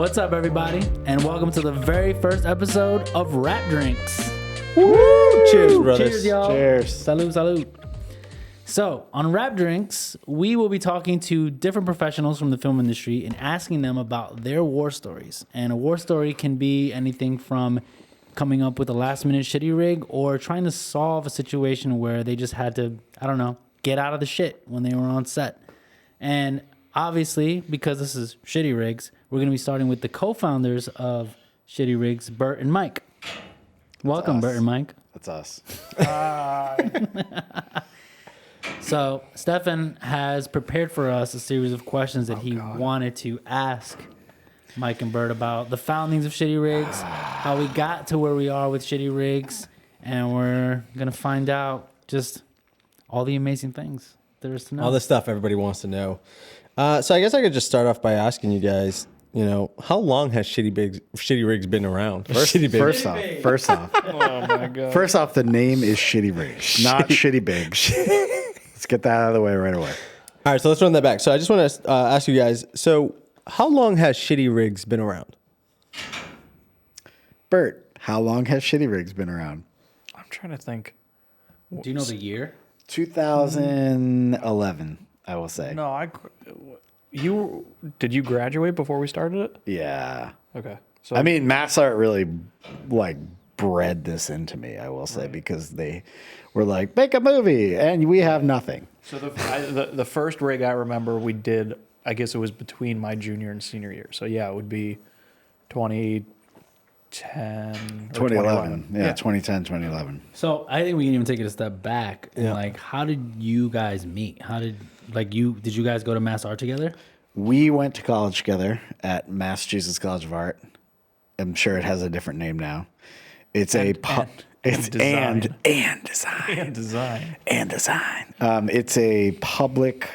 What's up, everybody, and welcome to the very first episode of Rap Drinks. Woo! Cheers, brothers. Cheers, y'all. Cheers. Salud, salud. So, on Rap Drinks, we will be talking to different professionals from the film industry and asking them about their war stories. And a war story can be anything from coming up with a last-minute shitty rig or trying to solve a situation where they just had to, get out of the shit when they were on set. And obviously, because this is ShittyRigs, we're going to be starting with the co-founders of ShittyRigs, Bert and Mike. Welcome, Bert and Mike. That's us. So, Stefan has prepared for us a series of questions that he wanted to ask Mike and Bert about the foundings of ShittyRigs, how we got to where we are with ShittyRigs, and we're going to find out just all the amazing things there is to know. All the stuff everybody wants to know. So I guess I could just start off by asking you guys, how long has ShittyRigs been around? First off, Oh my god. first off, the name is ShittyRigs, not ShittyBigs. Let's get that out of the way right away. All right, so let's run that back. So I just want to ask you guys, so how long has ShittyRigs been around? Bert, how long has ShittyRigs been around? I'm trying to think. Do you know the year? 2011, I will say. No, did you graduate before we started it? Yeah. Okay. So I mean, Mass Art really bred this into me, I will say, because they were like, make a movie, and we have nothing. so the first rig I remember we did, I guess it was between my junior and senior year. So yeah, it would be 2010 or 2011. Yeah, 2010, 2011. So, I think we can even take it a step back. And how did you guys meet? Did you guys go to Mass Art together? We went to college together at Massachusetts College of Art. I'm sure it has a different name now. It's design. design. It's a public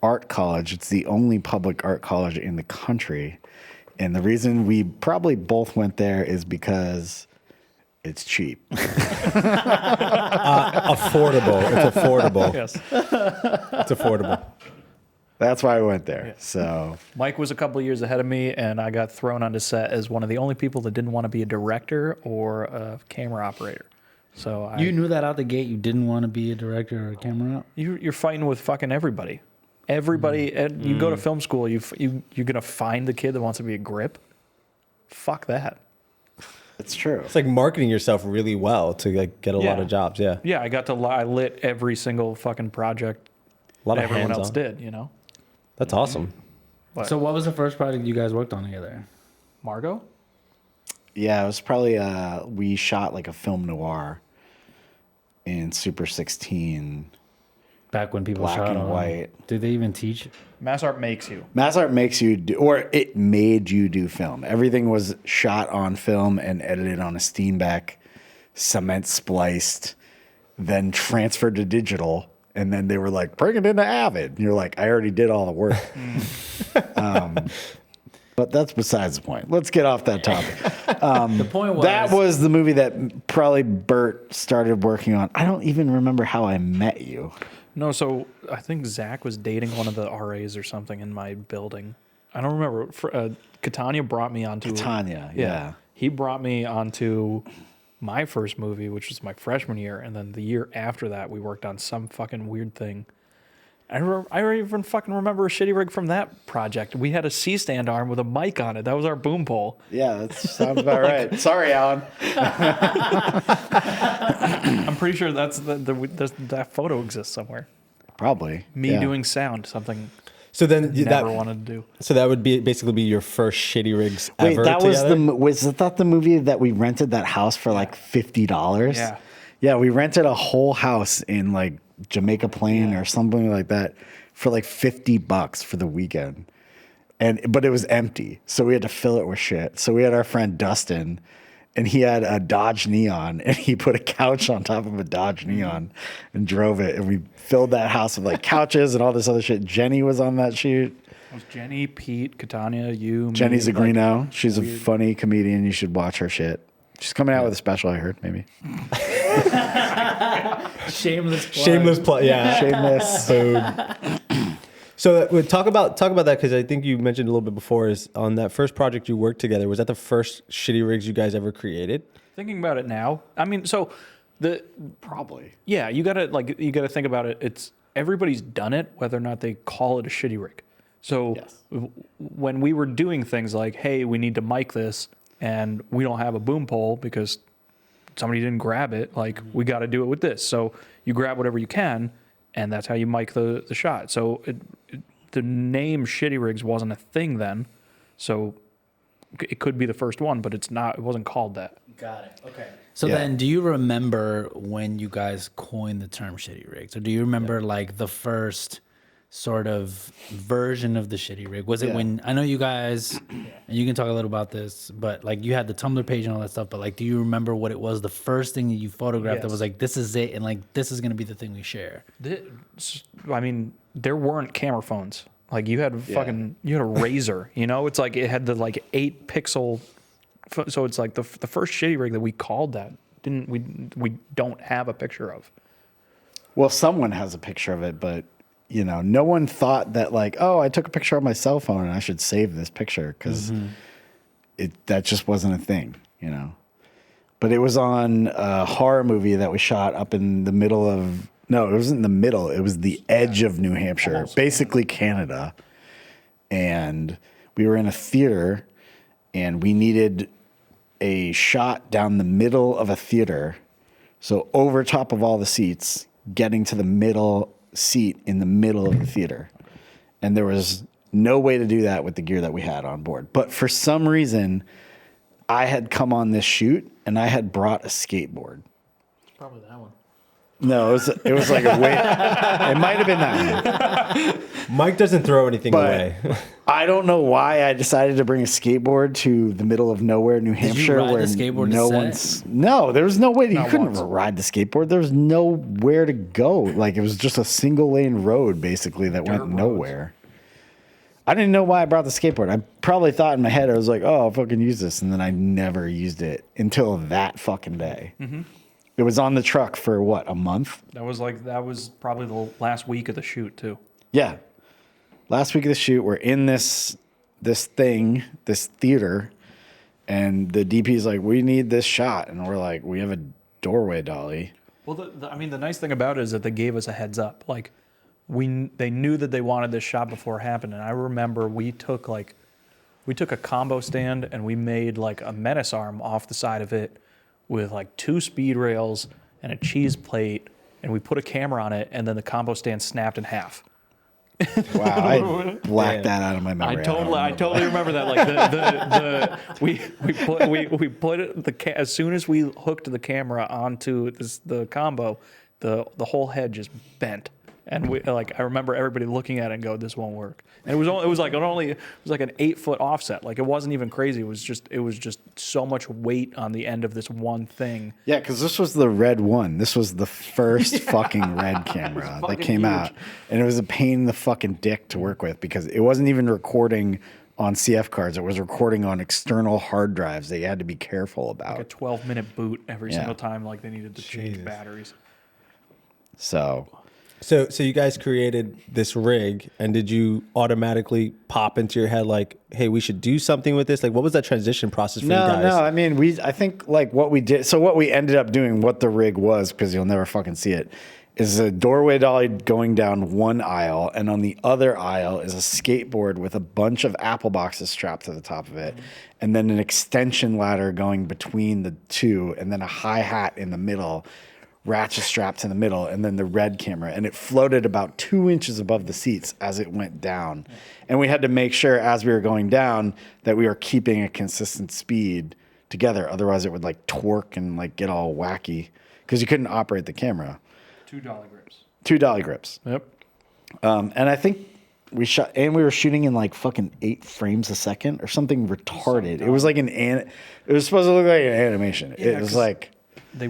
art college. It's the only public art college in the country. And the reason we probably both went there is because it's cheap. Affordable. It's affordable. Yes. It's affordable. That's why I went there. So Mike was a couple of years ahead of me, and I got thrown onto set as one of the only people that didn't want to be a director or a camera operator. So You knew that out the gate you didn't want to be a director or a camera op? You're fighting with fucking everybody. Everybody, you go to film school, you're gonna find the kid that wants to be a grip. Fuck that. it's true. It's like marketing yourself really well to get a lot of jobs. Yeah. Yeah, I lit every single fucking project A lot of everyone hands else on. did, That's awesome. But So what was the first project you guys worked on together? Margot? Yeah, it was probably we shot like a film noir in Super 16. Back when people Black shot and on white. Did they even teach? Mass Art makes you. Mass Art makes you do, or it made you do film. Everything was shot on film and edited on a Steenbeck, cement spliced, then transferred to digital. And then they were like, bring it into Avid. And you're like, I already did all the work. But that's besides the point. Let's get off that topic. The point was That was the movie that probably Bert started working on. I don't even remember how I met you. No, so I think Zach was dating one of the RAs or something in my building. I don't remember. Catania brought me onto... Tanya, yeah. He brought me onto my first movie, which was my freshman year, and then the year after that, we worked on some fucking weird thing. I even fucking remember a shitty rig from that project. We had a C-stand arm with a mic on it. That was our boom pole. Yeah, that sounds about right. Sorry, Alan. I'm pretty sure that photo exists somewhere. Probably. Me yeah. doing sound, something So then never wanted to do. So that would basically be your first ShittyRigs Wait, ever that together? was that the movie that we rented that house for like $50? Yeah. Yeah, we rented a whole house in like Jamaica Plain or something like that for like $50 for the weekend. But it was empty. So we had to fill it with shit. So we had our friend Dustin, and he had a Dodge Neon, and he put a couch on top of a Dodge Neon and drove it. And we filled that house with like couches and all this other shit. Jenny was on that shoot. It was Jenny, Pete, Catania, you, Jenny's me, a Greeno. She's a funny comedian. You should watch her shit. She's coming out with a special, I heard, maybe. shameless plug. Shameless plug. Yeah. Shameless. Boom. So talk about that, because I think you mentioned a little bit before, is on that first project you worked together. Was that the first Shitty Rigs you guys ever created? Thinking about it now, I mean, so Probably. yeah, you gotta think about it. It's everybody's done it, whether or not they call it a shitty rig. So Yes. when we were doing things like, hey, we need to mic this, and we don't have a boom pole because somebody didn't grab it, like we got to do it with this. So you grab whatever you can, and that's how you mic the shot. So the name Shitty Rigs wasn't a thing then, so it could be the first one, but it's not. It wasn't called that. Got it. Okay. So Yeah. then, do you remember when you guys coined the term shitty rigs? Or do you remember like the first sort of version of the shitty rig? Was it Yeah. when, I know you guys, and you can talk a little about this, but like you had the Tumblr page and all that stuff, but like, do you remember what it was, the first thing that you photographed that Yes. was like, this is it, and like, this is going to be the thing we share? I mean, there weren't camera phones. Like you had you had a Razor, you know, it's like it had the like 8 pixel. So it's like the first shitty rig that we called that we don't have a picture of. Well, someone has a picture of it, but no one thought that like, oh, I took a picture on my cell phone and I should save this picture, because that just wasn't a thing, But it was on a horror movie that we shot up in the middle of. No, it wasn't in the middle. It was the edge of New Hampshire, basically Canada. And we were in a theater, and we needed a shot down the middle of a theater. So over top of all the seats, getting to the middle seat in the middle of the theater. And there was no way to do that with the gear that we had on board. But for some reason, I had come on this shoot and I had brought a skateboard. It's probably that one. No, it was like a way. It might have been that one. Mike doesn't throw anything But away. I don't know why I decided to bring a skateboard to the middle of nowhere, New Hampshire, ride the where skateboard to no set? one's. No, there was no way. You couldn't once. ride the skateboard. There was nowhere to go. Like it was just a single lane road, basically, that went roads. nowhere. I didn't know why I brought the skateboard. I probably thought in my head, I was like, "Oh, I'll fucking use this," and then I never used it until that fucking day. Mm-hmm. It was on the truck for what, a month? That was probably the last week of the shoot too. Yeah. Last week of the shoot, we're in this theater, and the DP's like, we need this shot. And we're like, we have a doorway dolly. Well, I mean, the nice thing about it is that they gave us a heads up. Like, they knew that they wanted this shot before it happened. And I remember we took a combo stand and we made like a menace arm off the side of it with like 2 speed rails and a cheese plate, and we put a camera on it, and then the combo stand snapped in half. Wow, I blacked that out of my memory. I totally remember that. Like we put it as soon as we hooked the camera onto the combo, the whole head just bent, and I remember everybody looking at it and go, "This won't work." And it was like an 8-foot offset. Like it wasn't even crazy. It was just so much weight on the end of this one thing. Yeah, because this was the red one. This was the first fucking red camera that fucking came huge. out. And it was a pain in the fucking dick to work with, because it wasn't even recording on CF cards. It was recording on external hard drives that you had to be careful about. Like a 12-minute boot every Yeah. single time. Like they needed to change batteries. So So you guys created this rig, and did you automatically pop into your head like, hey, we should do something with this? Like, what was that transition process for you guys? No. I mean, I think like what we did. So what we ended up doing, what the rig was, because you'll never fucking see it, is a doorway dolly going down one aisle, and on the other aisle is a skateboard with a bunch of apple boxes strapped to the top of it, and then an extension ladder going between the two, and then a hi-hat in the middle, ratchet strapped in the middle, and then the red camera, and it floated about 2 inches above the seats as it went down. And we had to make sure as we were going down that we were keeping a consistent speed together, otherwise it would like torque and like get all wacky, because you couldn't operate the camera. 2 dolly grips. 2 dolly grips. Yep. And I think we were shooting in like fucking 8 frames a second or something retarded. It was like it was supposed to look like an animation. Yeah, It was 'cause like, They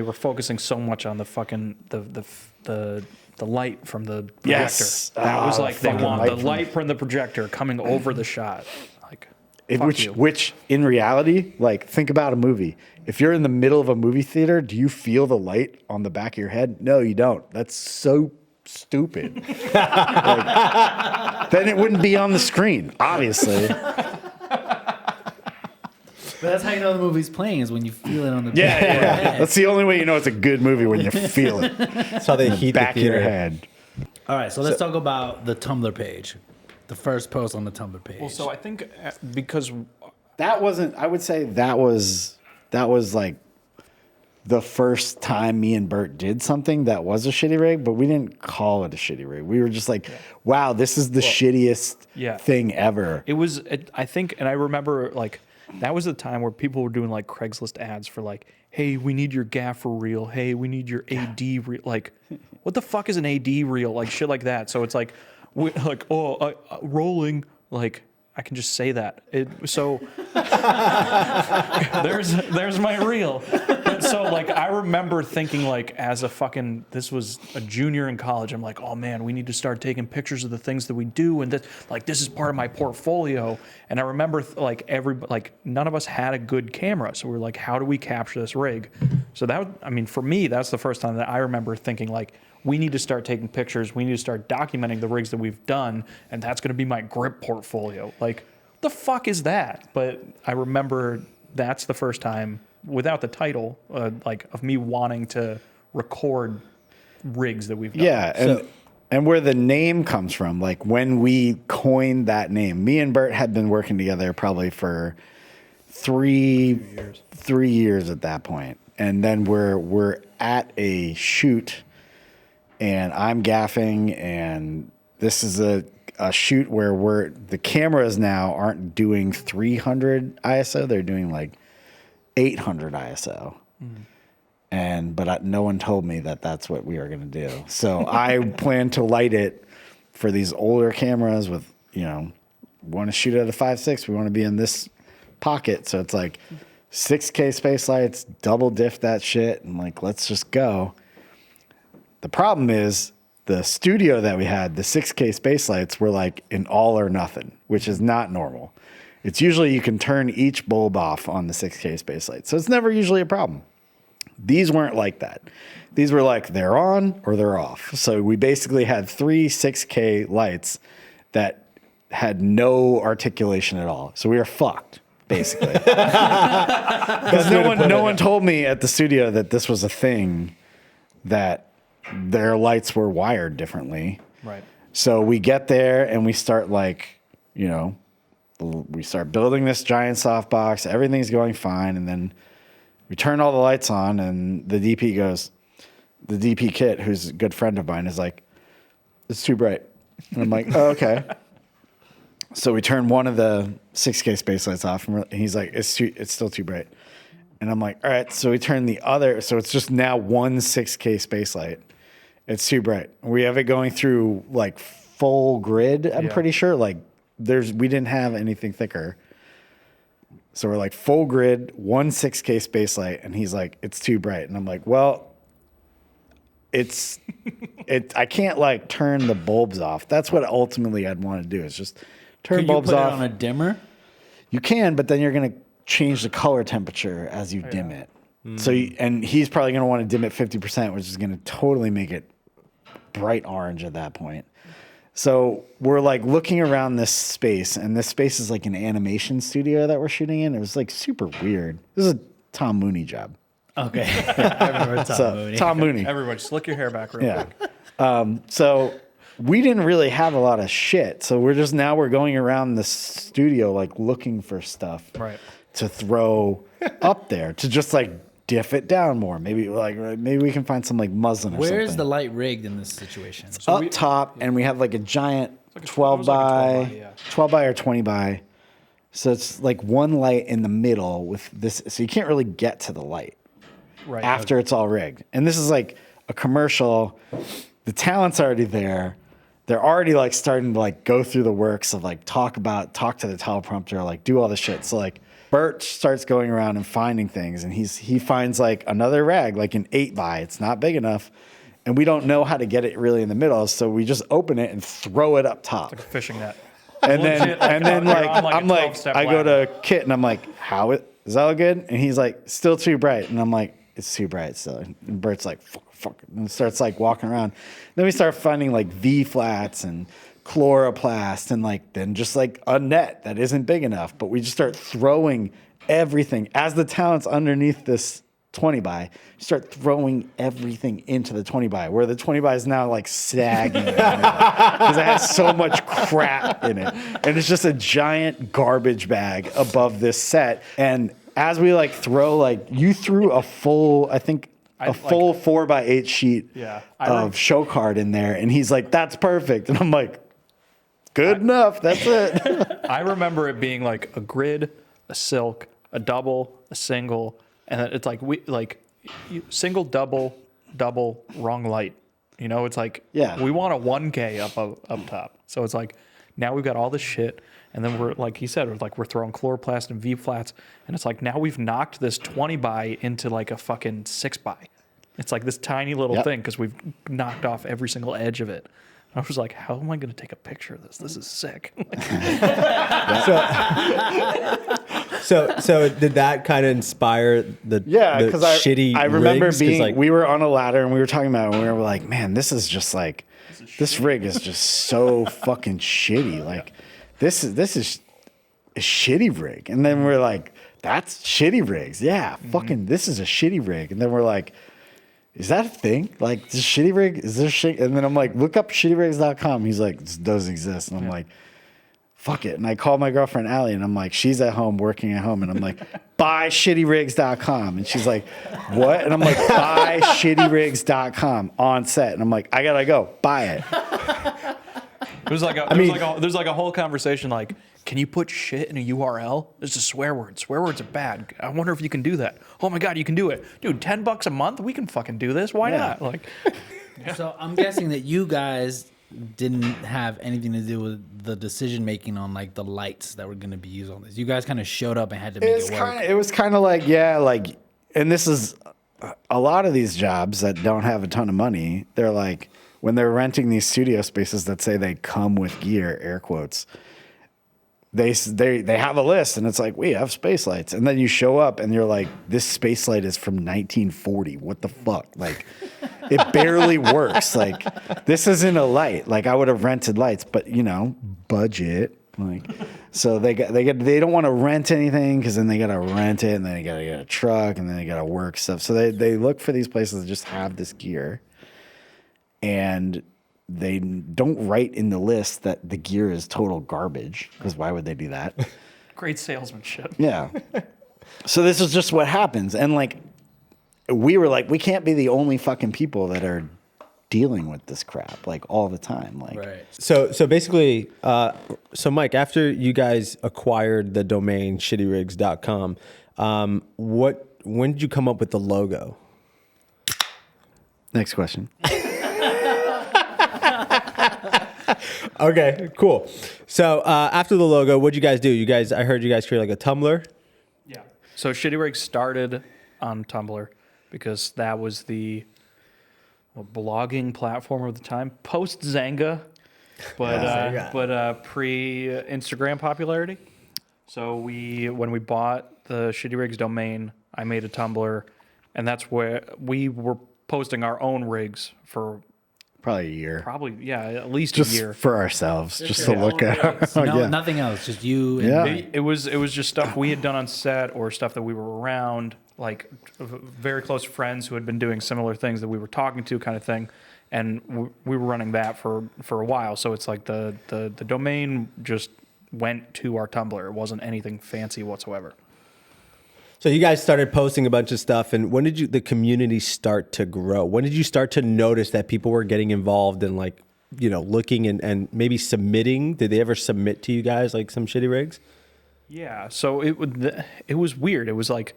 were focusing so much on the fucking the light from the projector. Yes. That was Ah, like the they fucking want light the from light from the projector coming over the shot. Like fuck you. which in reality, like think about a movie. If you're in the middle of a movie theater, do you feel the light on the back of your head? No, you don't. That's so stupid. Like, then it wouldn't be on the screen, obviously. But that's how you know the movie's playing is when you feel it on the Yeah. That's the only way you know it's a good movie, when you feel it That's how they heat back the of your theater. head. All right, so let's talk about the Tumblr page. The first post on the Tumblr page. Well, so I think because That wasn't. I would say that was like the first time me and Bert did something that was a shitty rig, but we didn't call it a shitty rig. We were just like, wow, this is the shittiest thing ever. it was, I think, and I remember like that was the time where people were doing like Craigslist ads for like, hey, we need your gaffer reel. Hey, we need your AD reel. Like, what the fuck is an AD reel? Like shit like that. So it's like, rolling. Like, I can just say that. So there's my reel. So like I remember thinking like as a fucking, this was a junior in college, I'm like, oh man, we need to start taking pictures of the things that we do, and this is part of my portfolio. And I remember none of us had a good camera, so we were like, how do we capture this rig? So for me, that's the first time that I remember thinking like, we need to start taking pictures. We need to start documenting the rigs that we've done, and that's going to be my grip portfolio. Like, what the fuck is that? But I remember that's the first time, without the title, of me wanting to record rigs that we've done. Yeah, and where the name comes from, like when we coined that name, me and Bert had been working together probably for three years at that point, and then we're at a shoot. And I'm gaffing, and this is a shoot where the cameras now aren't doing 300 ISO; they're doing like 800 ISO. But no one told me that that's what we are going to do. So I plan to light it for these older cameras with, want to shoot at a 5.6. We want to be in this pocket, so it's like 6K space lights, double diff that shit, and like let's just go. The problem is the studio that we had, the 6K space lights were like an all or nothing, which is not normal. It's usually you can turn each bulb off on the 6K space light. So it's never usually a problem. These weren't like that. These were like they're on or they're off. So we basically had 3 6K lights that had no articulation at all. So we were fucked, basically. Because no one told me at the studio that this was a thing, that their lights were wired differently. Right. So we get there and we start we start building this giant softbox. Everything's going fine. And then we turn all the lights on and the DP Kit, who's a good friend of mine, is like, it's too bright. And I'm like, oh, okay. So we turn one of the 6K space lights off and he's like, it's still too bright. And I'm like, all right. So we turn the other, so it's just now one 6K space light. It's too bright. We have it going through like full grid. I'm pretty sure. Like we didn't have anything thicker. So we're like full grid, one 6K space light, and he's like, it's too bright. And I'm like, well, I can't like turn the bulbs off. That's what ultimately I'd want to do, is just turn bulbs off. Can you off. put it on a dimmer? You can, but then you're gonna change the color temperature as you dim it. So and he's probably going to want to dim it 50%, which is going to totally make it bright orange at that point. So we're like looking around this space, and this space is like an animation studio that we're shooting in. It was like super weird. This is a Tom Mooney job. Okay. I remember Tom Mooney. Tom Mooney. Everybody, slick your hair back real quick. So we didn't really have a lot of shit. So we're going around the studio like looking for stuff to throw up there to just like diff it down more. Maybe we can find some like muslin or something. Where's the light rigged in this situation? So up top, and we have like a giant 12 by 20 by. So it's like one light in the middle with this. So you can't really get to the light after it's all rigged. And this is like a commercial. The talent's already there. They're already like starting to like go through the works of like talk to the teleprompter, like do all this shit. So like Bert starts going around and finding things, and he finds like another rag, like an 8 by. It's not big enough, and we don't know how to get it really in the middle. So we just open it and throw it up top. Like a fishing net. And then I'm like, I go to Kit and I'm like, is that all good? And he's like, still too bright. And I'm like, it's too bright still. And Bert's like, fuck, and starts like walking around. Then we start finding like V flats and chloroplast and like then just like a net that isn't big enough. But we just start throwing everything as the talent's underneath this 20 by. You start throwing everything into the 20 by, where the 20 by is now like sagging because it has so much crap in it, and it's just a giant garbage bag above this set. And as we like throw, like you threw a full, I think a full 4x8 sheet of show card in there, and he's like, "That's perfect," and I'm like, "Good enough. That's it." I remember it being like a grid, a silk, a double, a single, and it's like single, double, wrong light. You know, it's like we want a 1K up top. So it's like now we've got all this shit, and then we're like he said, we're throwing chloroplast and V flats, and it's like now we've knocked this 20 by into like a fucking 6 by. It's like this tiny little thing because we've knocked off every single edge of it. I was like, how am I going to take a picture of this? This is sick. So did that kind of inspire the because shitty I remember rigs? being we were on a ladder and we were talking about it, and we were like, man, this is just like this rig is just so fucking shitty. Like this is a shitty rig. And then we're like, that's shitty rigs. Yeah, fucking this is a shitty rig. And then we're like, is that a thing? Like, this shitty rig? Is there shit? And then I'm like, look up ShittyRigs.com. He's like, this doesn't exist. And I'm like, fuck it. And I call my girlfriend, Allie, and I'm like, she's at home, working at home. And I'm like, buy ShittyRigs.com. And she's like, what? And I'm like, buy ShittyRigs.com on set. And I'm like, I gotta go, buy it. There's like a whole conversation like, can you put shit in a URL? It's a swear word. Swear words are bad. I wonder if you can do that. Oh my God, you can do it. Dude, $10 a month? We can fucking do this. Why not? Like, So I'm guessing that you guys didn't have anything to do with the decision making on like the lights that were going to be used on this. You guys kind of showed up and had to make it work. It was kind of like, and this is a lot of these jobs that don't have a ton of money. They're like, when they're renting these studio spaces that say they come with gear, air quotes, they have a list, and it's like, we have space lights. And then you show up and you're like, this space light is from 1940. What the fuck? Like, it barely works. Like, this isn't a light. Like, I would have rented lights, but budget. Like, so they don't want to rent anything because then they got to rent it, and then they got to get a truck, and then they got to work stuff. So they look for these places that just have this gear, and they don't write in the list that the gear is total garbage, because why would they do that? great salesmanship. Yeah. So this is just what happens. And like, we were like, we can't be the only fucking people that are dealing with this crap like all the time. Like, Right. So basically, so Mike, after you guys acquired the domain ShittyRigs.com, when did you come up with the logo? next question. Okay, cool. So after the logo, what'd you guys do? I heard you guys create like a Tumblr. Yeah. So ShittyRigs started on Tumblr because that was the blogging platform of the time, post Zanga, but pre Instagram popularity. So when we bought the ShittyRigs domain, I made a Tumblr, and that's where we were posting our own rigs for Probably a year. At least Just a year. for ourselves, just to look at. Nothing else, just you. And Yeah. It was just stuff we had done on set or stuff that we were around, like very close friends who had been doing similar things that we were talking to, kind of thing. And we were running that for a while. So it's like the domain just went to our Tumblr. It wasn't anything fancy whatsoever. So you guys started posting a bunch of stuff, and when did the community start to grow? When did you start to notice that people were getting involved and like, looking and maybe submitting? Did they ever submit to you guys like some Shitty Rigs? Yeah. So it was weird. It was like,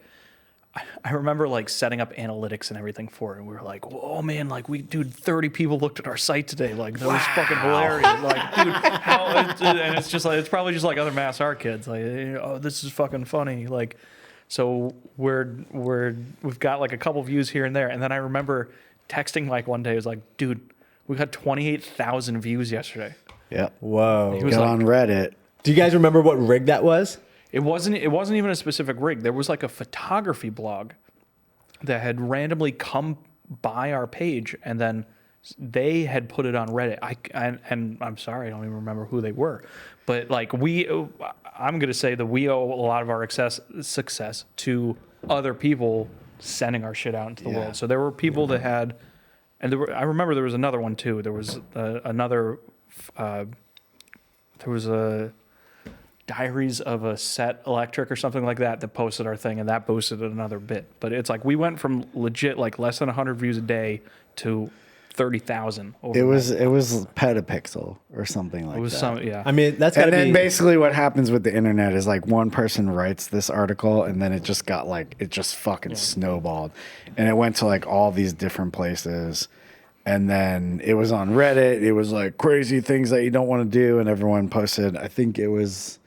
I remember like setting up analytics and everything for it. And we were like, oh man, like 30 people looked at our site today. Like that was fucking hilarious. Like, dude, and it's just like, it's probably just like other Mass Art kids. Like, oh, this is fucking funny. Like, so we've got like a couple views here and there. And then I remember texting Mike one day. It was like, dude, we got 28,000 views yesterday. Yeah. Whoa. He was Got like, on Reddit. Do you guys remember what rig that was? It wasn't even a specific rig. There was like a photography blog that had randomly come by our page, and then they had put it on Reddit. And I'm sorry, I don't even remember who they were, but like I'm gonna say that we owe a lot of our success to other people sending our shit out into the world. So there were people that had, and I remember there was another one too. There was there was a Diaries of a Set Electric or something like that posted our thing, and that boosted it another bit. But it's like we went from legit like less than 100 views a day to 30,000. It was petapixel or something like that. Yeah. I mean, that's gotta And then be basically what happens with the internet is like one person writes this article and then it just got like, it just fucking snowballed. And it went to like all these different places. And then it was on Reddit. It was like crazy things that you don't want to do. And everyone posted, I think it was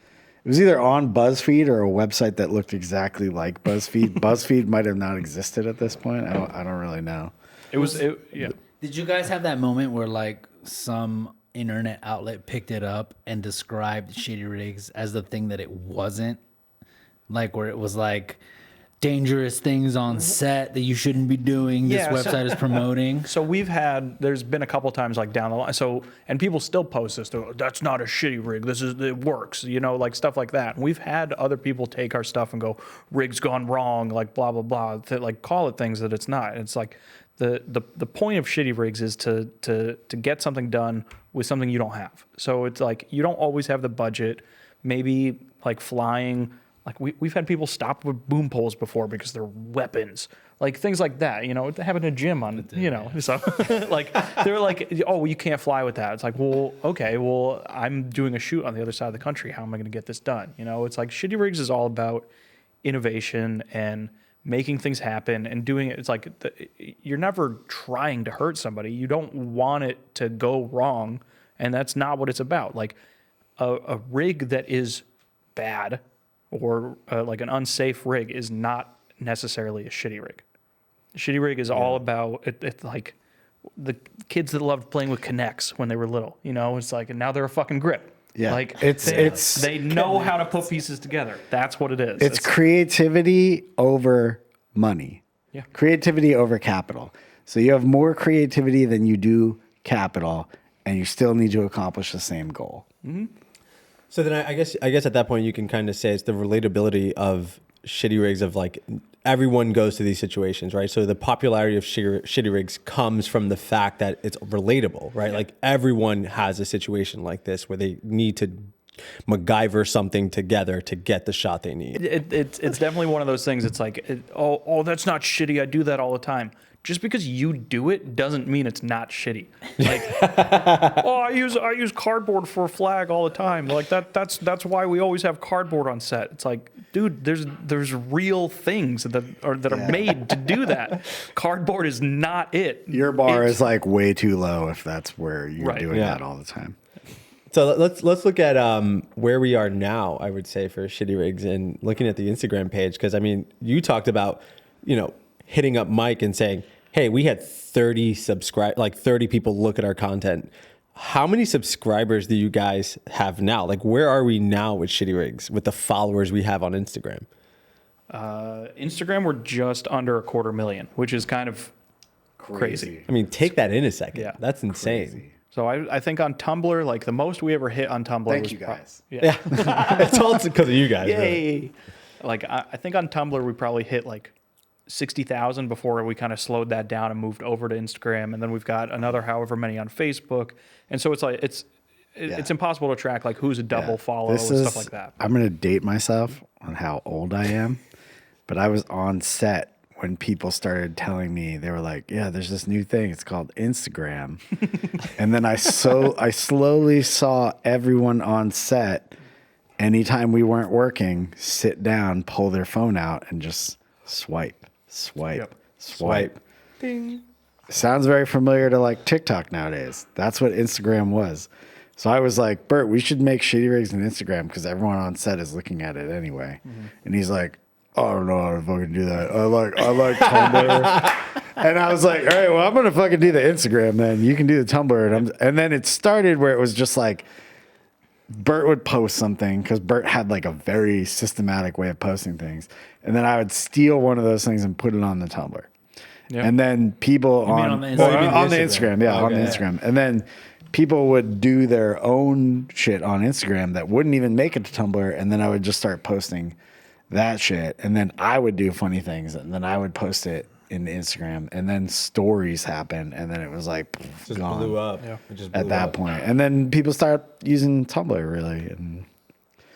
either on BuzzFeed or a website that looked exactly like BuzzFeed. BuzzFeed might have not existed at this point. I don't really know. Yeah. Did you guys have that moment where like some internet outlet picked it up and described ShittyRigs as the thing that it wasn't? Like where it was like dangerous things on set that you shouldn't be doing. This website is promoting. So there's been a couple times like down the line. So, and people still post this. They're like, that's not a shitty rig. It works, like stuff like that. And we've had other people take our stuff and go, rig's gone wrong, like blah, blah, blah, to like call it things that it's not. It's like the point of ShittyRigs is to get something done with something you don't have. So it's like, you don't always have the budget, maybe like flying. Like we've had people stop with boom poles before because they're weapons, like things like that. It happened in a gym so like they're like, oh, you can't fly with that. It's like, well, okay, well, I'm doing a shoot on the other side of the country. How am I going to get this done? It's like ShittyRigs is all about innovation and making things happen and doing it. It's like you're never trying to hurt somebody. You don't want it to go wrong, and that's not what it's about. Like a rig that is bad or like an unsafe rig is not necessarily a shitty rig. A shitty rig is all about it's like the kids that loved playing with Kinects when they were little. It's like, and now they're a fucking grip. Yeah, like they know how to put pieces together. That's what it is. It's creativity over money. Yeah, creativity over capital. So you have more creativity than you do capital, and you still need to accomplish the same goal. Mm-hmm. So then I guess at that point you can kind of say it's the relatability of ShittyRigs of like everyone goes to these situations, right? So the popularity of ShittyRigs comes from the fact that it's relatable, right? Yeah. Like everyone has a situation like this where they need to MacGyver something together to get the shot they need. It's definitely one of those things. It's like, that's not shitty. I do that all the time. Just because you do it doesn't mean it's not shitty. Like, I use cardboard for a flag all the time. Like that's why we always have cardboard on set. It's like, dude, there's real things that are made to do that. Cardboard is not it. Your bar is like way too low if that's where you're doing that all the time. So let's look at where we are now, I would say, for ShittyRigs and looking at the Instagram page. Because, I mean, you talked about, hitting up Mike and saying, hey, we had 30 people look at our content. How many subscribers do you guys have now? Like, where are we now with ShittyRigs, with the followers we have on Instagram? Instagram, we're just under 250,000, which is kind of crazy. I mean, take that in a second. Yeah. That's insane. Crazy. So I think on Tumblr, like the most we ever hit on Tumblr was... Thank you guys. Yeah. It's all because of you guys. Yay. Really. Like, I think on Tumblr, we probably hit like 60,000 before we kind of slowed that down and moved over to Instagram. And then we've got another however many on Facebook. And so it's like, it's impossible to track like who's a double follow and stuff like that. I'm going to date myself on how old I am, but I was on set when people started telling me, they were like, yeah, there's this new thing. It's called Instagram. And then I slowly saw everyone on set, anytime we weren't working, sit down, pull their phone out and just swipe. Ding. Sounds very familiar to like TikTok nowadays. That's what Instagram was. So I was like, Bert, we should make ShittyRigs on Instagram because everyone on set is looking at it anyway. Mm-hmm. And he's like, I don't know how to fucking do that. I like Tumblr. And I was like, all right, well, I'm going to fucking do the Instagram then. You can do the Tumblr. And then it started where it was just like Bert would post something because Bert had like a very systematic way of posting things. And then I would steal one of those things and put it on the Tumblr. Yep. And then people mean on on the on Instagram? the Instagram, yeah, on the Okay. Instagram. And then people would do their own shit on Instagram that wouldn't even make it to Tumblr. And then I would just start posting that shit. And then I would do funny things. And then I would post it in Instagram. And then stories happened. And then it was like Just gone blew up. Yeah. It just at blew that up. point. And then people start using Tumblr really. And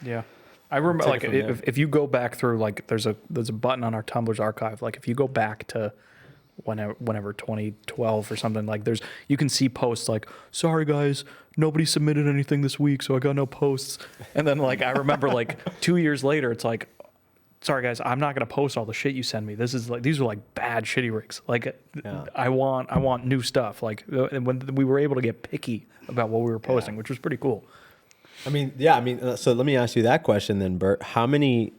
Yeah. I remember, Take like, it from there. if you go back through, like, there's a button on our Tumblr's archive. Like, if you go back to whenever 2012 or something, like, you can see posts like, sorry guys, nobody submitted anything this week, so I got no posts. And then, like, I remember, like, 2 years later, it's like, sorry guys, I'm not gonna post all the shit you send me. These are like bad ShittyRigs. Like, Yeah. I want new stuff. Like, and when we were able to get picky about what we were posting, which was pretty cool. I mean, yeah. I mean, so let me ask you that question then, Bert. How many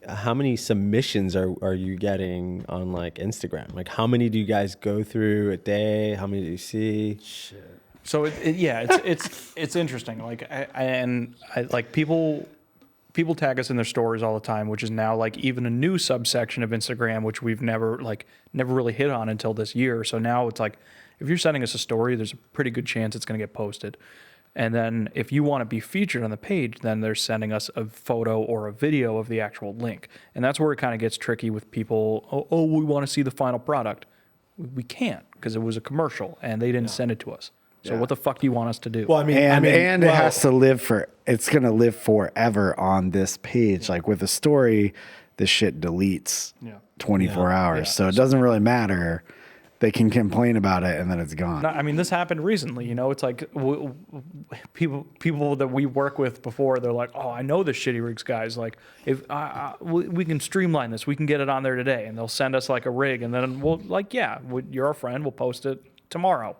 submissions are you getting on like Instagram? Like, how many do you guys go through a day? How many do you see? So it's interesting. Like I like people tag us in their stories all the time, which is now like even a new subsection of Instagram, which we've never really hit on until this year. So now it's like if you're sending us a story, there's a pretty good chance it's going to get posted. And then if you want to be featured on the page, then they're sending us a photo or a video of the actual link. And that's where it kind of gets tricky with people. Oh, we want to see the final product. We can't because it was a commercial and they didn't send it to us. So what the fuck do you want us to do? Well, I mean, and it has to it's going to live forever on this page. Like with a story, this shit deletes 24 hours. Yeah. So it doesn't really matter. They can complain about it and then it's gone. No, I mean, this happened recently. You know, it's like people that we work with before. They're like, "Oh, I know the ShittyRigs guys. Like, if we can streamline this, we can get it on there today." And they'll send us like a rig, and then we'll like, "Yeah, you're our friend. We'll post it tomorrow,"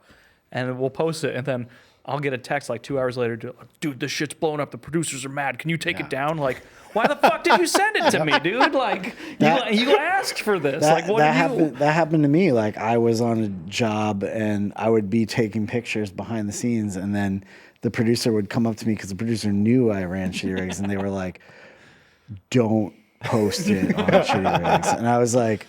and we'll post it, and then I'll get a text like 2 hours later, "Dude, this shit's blowing up. The producers are mad. Can you take it down?" Like, why the fuck did you send it to me, dude? Like, you asked for this. Like, what that happened to me. Like I was on a job and I would be taking pictures behind the scenes, and then the producer would come up to me because the producer knew I ran ShittyRigs, and they were like, "Don't post it on ShittyRigs," and I was like,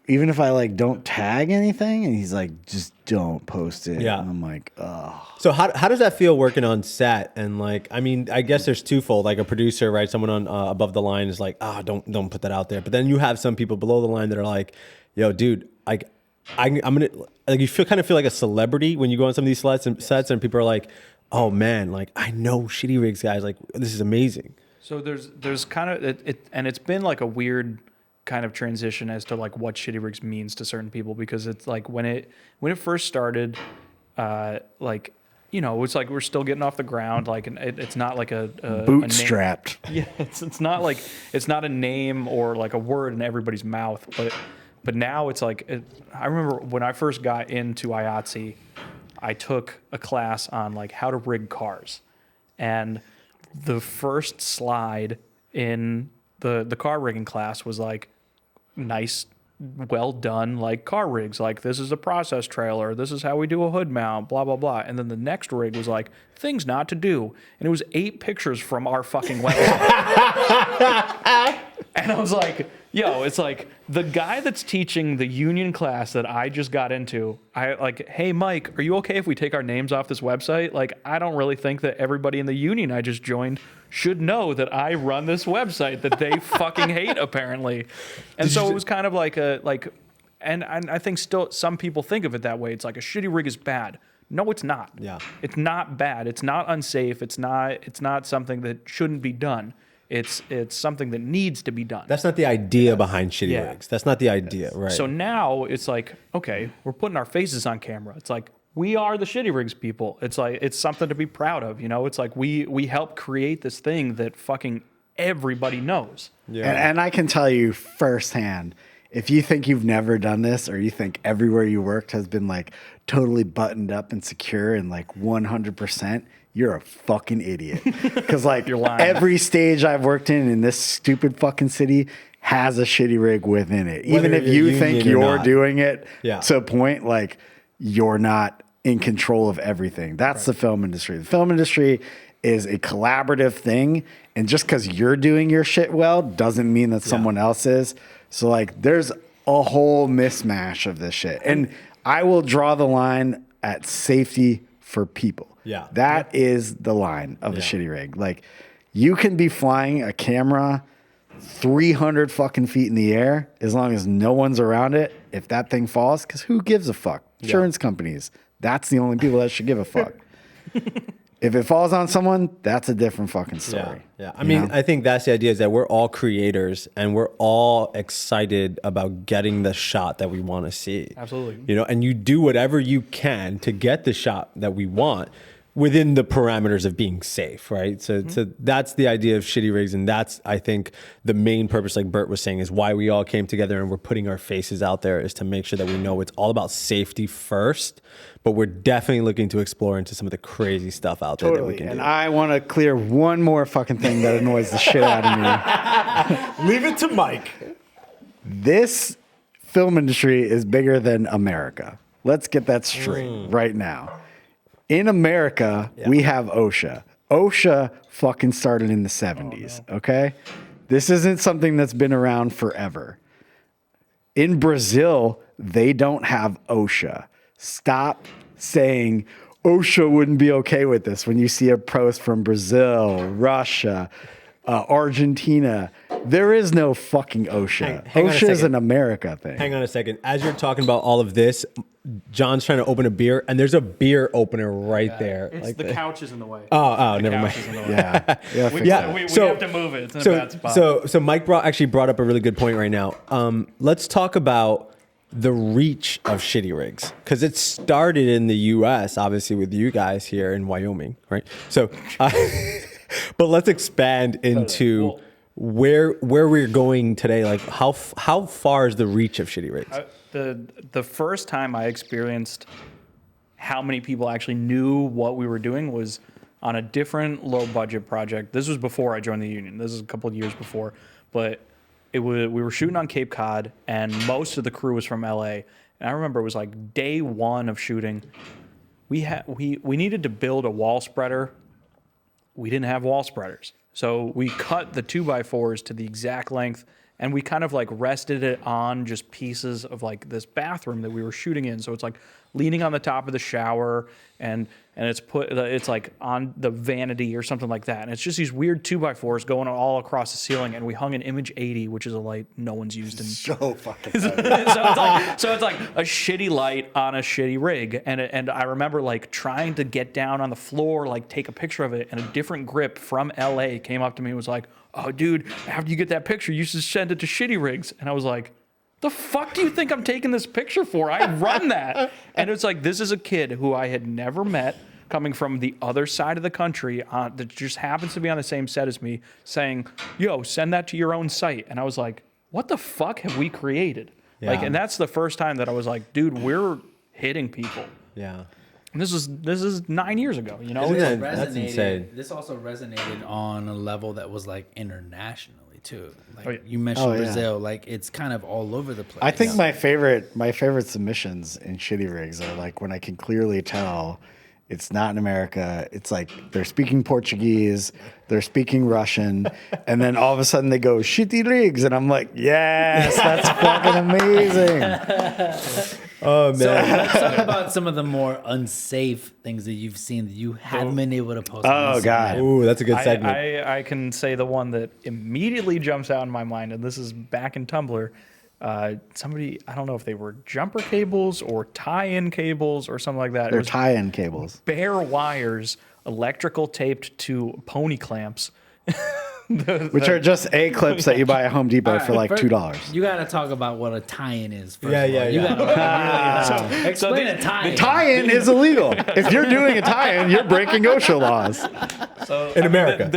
even if I like don't tag anything, and he's like, just don't post it. Yeah. And I'm like, oh. So how does that feel working on set? And like, I mean, I guess there's twofold. Like a producer, right? Someone on above the line is like, don't put that out there. But then you have some people below the line that are like, yo, dude, like, I'm gonna like you kind of feel like a celebrity when you go on some of these sets, and people are like, oh man, like I know ShittyRigs guys, like this is amazing. So there's kind of it, and it's been like a weird kind of transition as to like what ShittyRigs means to certain people, because it's like when it first started, like, you know, it's like we're still getting off the ground. Like, and it's not like a Bootstrapped. yeah, it's not like it's not a name or like a word in everybody's mouth, but now it's like I remember when I first got into IATSE, I took a class on like how to rig cars, and the first slide in the car rigging class was like nice, well done, like car rigs, like this is a process trailer, this is how we do a hood mount, blah blah blah. And then the next rig was like things not to do, and it was 8 pictures from our fucking website. And I was like, yo, it's like the guy that's teaching the union class that I just got into, I like, hey Mike, are you okay if we take our names off this website? Like, I don't really think that everybody in the union I just joined should know that I run this website that they fucking hate, apparently. And so it was kind of like and I think still some people think of it that way. It's like a ShittyRig is bad. No, it's not. Yeah. It's not bad. It's not unsafe. It's not something that shouldn't be done. It's something that needs to be done. That's not the idea behind ShittyRigs. Yeah. That's not the idea, right? So now it's like, okay, we're putting our faces on camera. It's like, we are the ShittyRigs people. It's like, it's something to be proud of, you know? It's like we helped create this thing that fucking everybody knows. Yeah. And I can tell you firsthand, if you think you've never done this, or you think everywhere you worked has been like totally buttoned up and secure and like 100%, you're a fucking idiot. Because like You're lying. every stage I've worked in this stupid fucking city has a ShittyRig within it. Whether Even if you're you think union or you're not. doing it Yeah. to a point, like you're not in control of everything. That's the film industry. The film industry is a collaborative thing. And just because you're doing your shit well doesn't mean that someone else is. So like there's a whole mismatch of this shit. And I will draw the line at safety for people. Yeah. That is the line of the shitty rig. Like you can be flying a camera 300 fucking feet in the air as long as no one's around it. If that thing falls, because who gives a fuck? Insurance companies. That's the only people that should give a fuck. If it falls on someone, that's a different fucking story. Yeah. I mean, I think that's the idea, is that we're all creators and we're all excited about getting the shot that we want to see. Absolutely. You know, and you do whatever you can to get the shot that we want within the parameters of being safe, right? So that's the idea of Shitty Rigs, and that's, I think, the main purpose, like Bert was saying, is why we all came together and we're putting our faces out there, is to make sure that we know it's all about safety first, but we're definitely looking to explore into some of the crazy stuff out there that we can do. And I want to clear one more fucking thing that annoys the shit out of me. Leave it to Mike. This film industry is bigger than America. Let's get that straight right now. In America, we have OSHA. OSHA fucking started in the 70s, okay? This isn't something that's been around forever. In Brazil, they don't have OSHA. Stop saying OSHA wouldn't be okay with this when you see a post from Brazil, Russia, Argentina. There is no fucking OSHA. Hang on a OSHA is second. an America thing. Hang on a second. As you're talking about all of this, John's trying to open a beer, and there's a beer opener right there. It's like the couch is in the way. Oh, The never couch mind. is in the way. Yeah. We, fix that. we So- have to move it. It's in a bad spot. So Mike actually brought up a really good point right now. Let's talk about the reach of Shitty Rigs, because it started in the U.S., obviously with you guys here in Wyoming, right? So, but let's expand into where we're going today. Like how far is the reach of Shitty Rigs? The first time I experienced how many people actually knew what we were doing was on a different low budget project. This was before I joined the union. This is a couple of years before, but we were shooting on Cape Cod, and most of the crew was from LA. And I remember it was like day one of shooting. We needed to build a wall spreader. We didn't have wall spreaders, so we cut the 2x4s to the exact length, and we kind of like rested it on just pieces of like this bathroom that we were shooting in. So it's like leaning on the top of the shower, and it's like on the vanity or something like that. And it's just these weird 2x4s going all across the ceiling. And we hung an Image 80, which is a light no one's used in. So fucking So it's like a shitty light on a shitty rig. And I remember like trying to get down on the floor, like take a picture of it, and a different grip from LA came up to me and was like, "Oh, dude, after you get that picture, you should send it to Shitty Rigs." And I was like, "The fuck do you think I'm taking this picture for? I run that." And it's like, this is a kid who I had never met, coming from the other side of the country, that just happens to be on the same set as me, saying, "Yo, send that to your own site." And I was like, what the fuck have we created? Yeah. Like, and that's the first time that I was like, dude, we're hitting people. Yeah. And this is 9 years ago, you know? Isn't It's- that- That's insane. This also resonated on a level that was like internationally too. Like Oh, yeah. you mentioned Oh, yeah. Brazil, like it's kind of all over the place. I think my favorite submissions in Shitty Rigs are like when I can clearly tell it's not in America. It's like they're speaking Portuguese, they're speaking Russian, and then all of a sudden they go Shitty Rigs, and I'm like, yes, that's fucking amazing. Oh man. So let's talk about some of the more unsafe things that you've seen that you haven't been able to post. on Oh, Instagram. God. Ooh, that's a good segment. I can say the one that immediately jumps out in my mind, and this is back in Tumblr. Somebody, I don't know if they were jumper cables or tie-in cables or something like that. It They're was tie-in cables. bare wires, electrical taped to pony clamps. Which are just A clips that you buy at Home Depot All for right, like first, $2. You got to talk about what a tie-in is. First Yeah, of all. yeah, You yeah. gotta explain the- a tie-in. Tie-in is illegal. If you're doing a tie-in, you're breaking OSHA laws. So In America.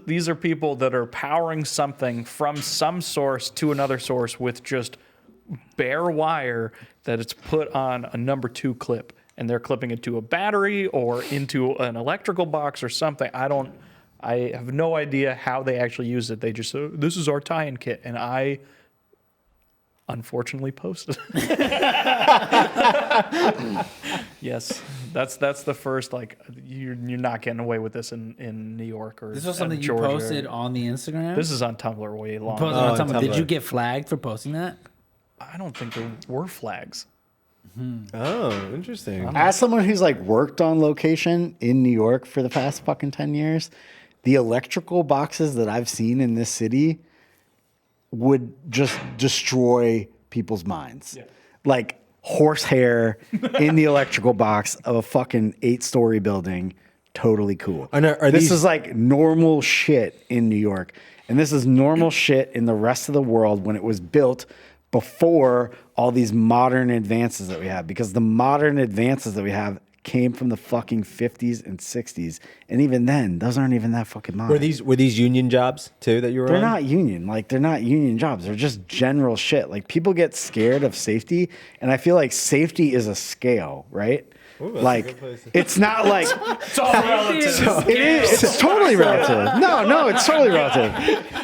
These are people that are powering something from some source to another source with just bare wire that it's put on a number 2 clip, and they're clipping it to a battery or into an electrical box or something. I have no idea how they actually use it. They just this is our tie-in kit, and I unfortunately posted. Yes, that's the first, like, you're not getting away with this in New York or This was something you Georgia. posted on the Instagram? This is on Tumblr way long. Posted Oh, on Tumblr. on Did Tumblr. you get flagged for posting that? I don't think there were flags. Oh, interesting. As someone who's like worked on location in New York for the past fucking 10 years, the electrical boxes that I've seen in this city would just destroy people's minds. Yeah. Like horsehair in the electrical box of a fucking 8-story building. Totally cool. Are This these- is like normal shit in New York. And this is normal shit in the rest of the world when it was built before all these modern advances that we have, because the modern advances that we have came from the fucking 50s and 60s. And even then, those aren't even that fucking modern. Were these union jobs too that you were They're on? not union. Like, they're not union jobs. They're just general shit. Like, people get scared of safety. And I feel like safety is a scale, right? Ooh, that's a Like, good place to- it's not like... It's all relative. It is. It's totally relative. No, it's totally relative.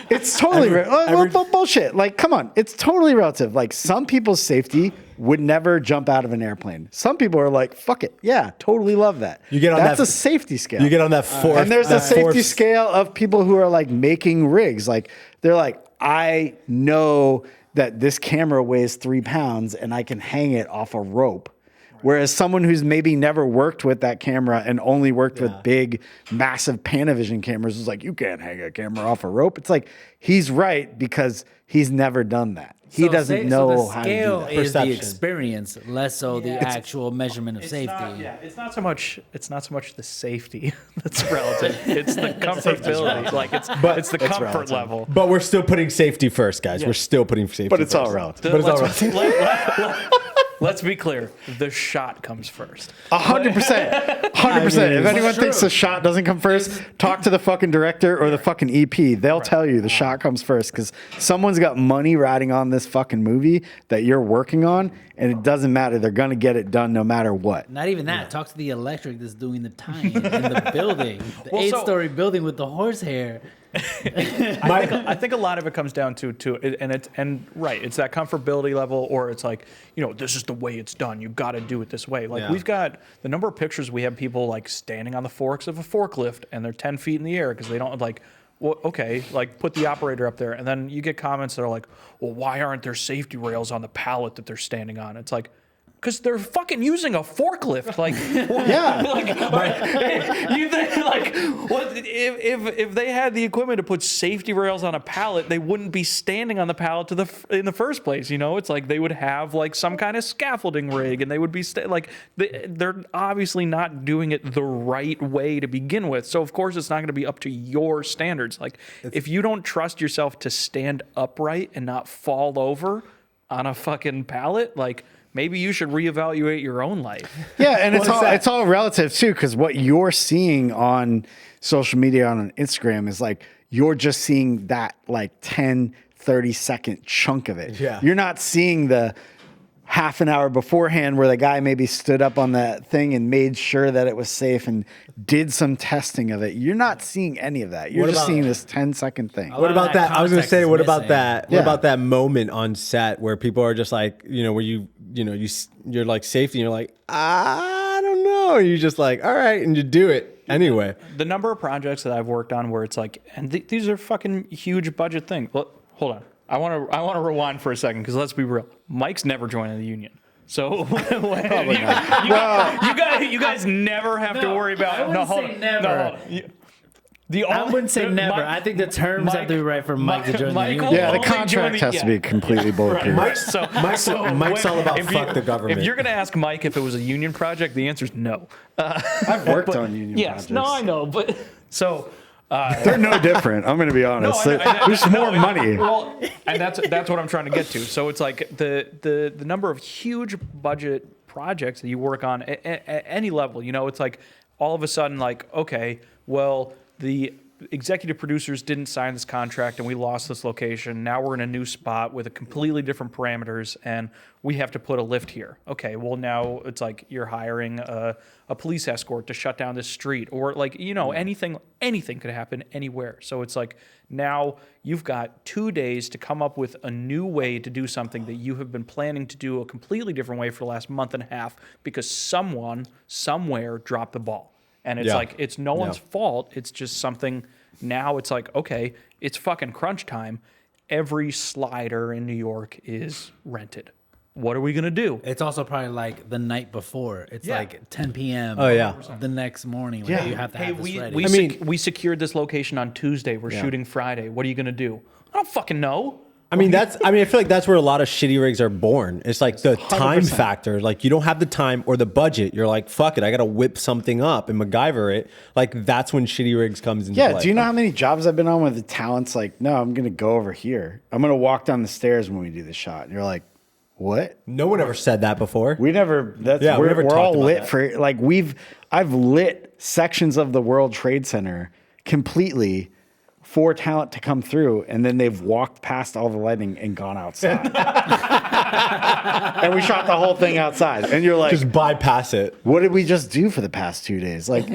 It's totally bullshit. Like, come on. It's totally relative. Like, some people's safety would never jump out of an airplane. Some people are like, fuck it. Yeah, totally love that. You get on That's that- a safety scale. You get on that fourth. And there's a that safety fourth- scale of people who are like making rigs. Like, they're like, I know that this camera weighs 3 pounds and I can hang it off a rope. Whereas someone who's maybe never worked with that camera and only worked with big, massive Panavision cameras is like, you can't hang a camera off a rope. It's like, he's right because he's never done that. He doesn't know the how to do scale that. is the Perception. experience, less so the actual measurement of safety. It's not so much the safety that's relative. It's the comfortability. Like it's the comfort relative. level. But we're still putting safety first, guys. We're still putting safety. But it's first. all relative. But it's all relative. Let's be clear. The shot comes first. 100%. 100%. If anyone thinks the shot doesn't come first, talk to the fucking director or the fucking EP. They'll tell you the shot comes first because someone's got money riding on this fucking movie that you're working on, and it doesn't matter. They're going to get it done no matter what. Not even that. Talk to the electric that's doing the tying in the building. The Well, so- 8-story building with the horsehair. I think a lot of it comes down to it's that comfortability level, or it's like, this is the way it's done. You got to do it this way. Like we've got the number of pictures we have people like standing on the forks of a forklift and they're 10 feet in the air because they don't like. Well, okay, like put the operator up there, and then you get comments that are like, well, why aren't there safety rails on the pallet that they're standing on? It's like, because they're fucking using a forklift. Like, Yeah. you think like, what if they had the equipment to put safety rails on a pallet, they wouldn't be standing on the pallet in the first place. It's like they would have like some kind of scaffolding rig, and they would be they're obviously not doing it the right way to begin with. So of course it's not going to be up to your standards. Like if you don't trust yourself to stand upright and not fall over on a fucking pallet, like, maybe you should reevaluate your own life. Yeah, and it's all relative too, because what you're seeing on social media, on Instagram, is like you're just seeing that like 10, 30-second chunk of it. Yeah. You're not seeing the half an hour beforehand where the guy maybe stood up on that thing and made sure that it was safe and did some testing of it. You're not seeing any of that. You're What just about- seeing this 10-second thing. What about that? I was gonna context say, is what about missing. that? What Yeah. about that moment on set where people are just like, where you're like safety, and you're like, I don't know, and you're just like, all right, and you do it anyway. The number of projects that I've worked on where it's like, and these are fucking huge budget things. Well, hold on. I want to rewind for a second, because let's be real. Mike's never joined the union. So you guys never have to worry about. I wouldn't say never. I wouldn't say never. I think the terms have to be right for Mike to join the union. Yeah, the only join contract has to be completely bulletproof. Mike's all about fuck the government. If you're going to ask Mike if it was a union project, the answer is no. I've worked on union projects. No, I know, but so. They're no different. I'm going to be honest. There's more money. Well, and that's what I'm trying to get to. So it's like the number of huge budget projects that you work on at any level. It's like all of a sudden, like, okay, well, the executive producers didn't sign this contract and we lost this location. Now we're in a new spot with a completely different parameters and we have to put a lift here. Okay, well now it's like you're hiring a police escort to shut down this street, or like, you know, anything could happen anywhere. So it's like now you've got 2 days to come up with a new way to do something that you have been planning to do a completely different way for the last month and a half because someone somewhere dropped the ball. And it's like, it's no one's fault. It's just something. Now it's like, okay, it's fucking crunch time. Every slider in New York is rented. What are we going to do? It's also probably like the night before. It's like 10 p.m. Oh, yeah. The next morning. Like, you have to have this ready. We secured this location on Tuesday. We're shooting Friday. What are you going to do? I don't fucking know. I feel like that's where a lot of shitty rigs are born. It's like the 100%. Time factor. Like you don't have the time or the budget. You're like, fuck it, I got to whip something up and MacGyver it. Like that's when shitty rigs comes into play. Do you know how many jobs I've been on with the talent's like, no, I'm going to go over here. I'm going to walk down the stairs when we do the shot. And you're like, what? No one ever said that before. We never. We're all lit for like I've lit sections of the World Trade Center completely for talent to come through, and then they've walked past all the lighting and gone outside. And we shot the whole thing outside. And you're like, just bypass it. What did we just do for the past 2 days? Like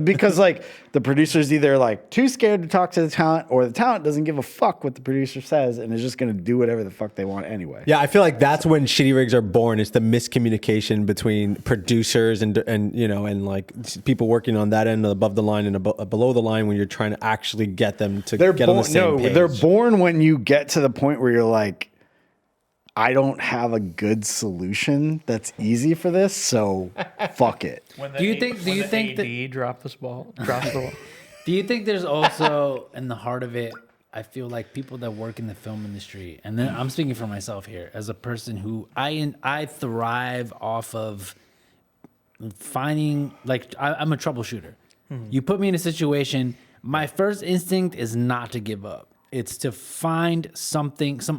because like the producer's either like too scared to talk to the talent, or the talent doesn't give a fuck what the producer says and is just going to do whatever the fuck they want anyway. Yeah, I feel like that's when shitty rigs are born. It's the miscommunication between producers and you know, and like people working on that end above the line and below the line when you're trying to actually get them to get on the same page. They're born when you get to the point where you're like, I don't have a good solution that's easy for this, so fuck it. Do you think AD dropped the ball? Do you think there's also in the heart of it, I feel like people that work in the film industry, and then I'm speaking for myself here as a person who I thrive off of finding, like, I'm a troubleshooter. You put me in a situation, my first instinct is not to give up. It's to find some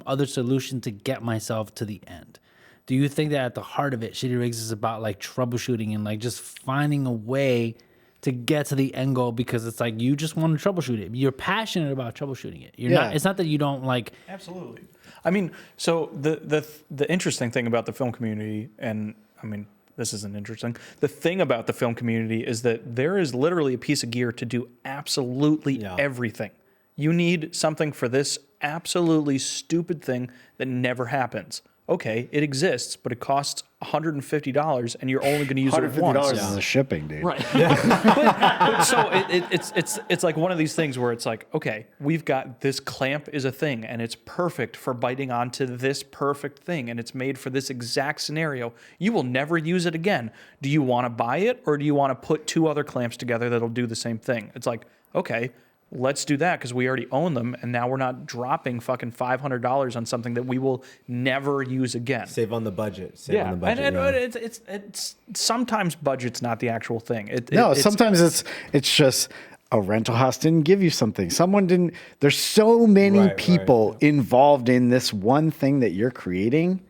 other solution to get myself to the end. Do you think that at the heart of it, Shitty Rigs is about like troubleshooting and like just finding a way to get to the end goal, because it's like you just want to troubleshoot it. You're passionate about troubleshooting it. You're not. It's not that you don't like. Absolutely. I mean, so the interesting thing about the film community, and I mean, this isn't interesting. The thing about the film community is that there is literally a piece of gear to do absolutely everything. You need something for this absolutely stupid thing that never happens. Okay, it exists, but it costs $150, and you're only going to use it once. $150 is the shipping, dude. Right. but so it's like one of these things where it's like, okay, we've got this clamp is a thing, and it's perfect for biting onto this perfect thing, and it's made for this exact scenario. You will never use it again. Do you want to buy it, or do you want to put two other clamps together that'll do the same thing? It's like, okay, let's do that because we already own them, and now we're not dropping fucking $500 on something that we will never use again. Save on the budget. It's sometimes budget's not the actual thing. Sometimes it's just a rental house didn't give you something. Someone didn't. There's so many people involved in this one thing that you're creating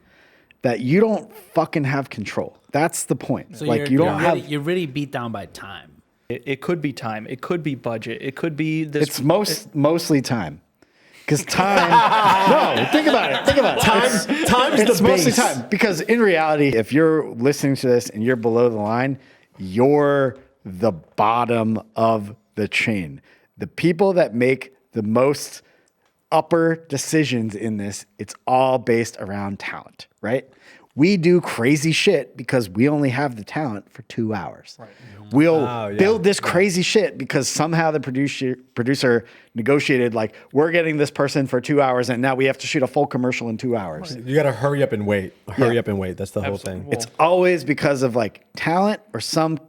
that you don't fucking have control. That's the point. So like you're really beat down by time. It could be time. It could be budget. It could be this. It's mostly time. Because time. No, think about it. Time is it's the base. mostly time. Because in reality, if you're listening to this and you're below the line, you're the bottom of the chain. The people that make the most upper decisions in this, it's all based around talent, right? We do crazy shit because we only have the talent for 2 hours. Right. We'll build this crazy shit because somehow the producer negotiated, like, we're getting this person for 2 hours and now we have to shoot a full commercial in 2 hours. You got to hurry up and wait. Hurry up and wait. That's the whole thing. It's always because of like talent or some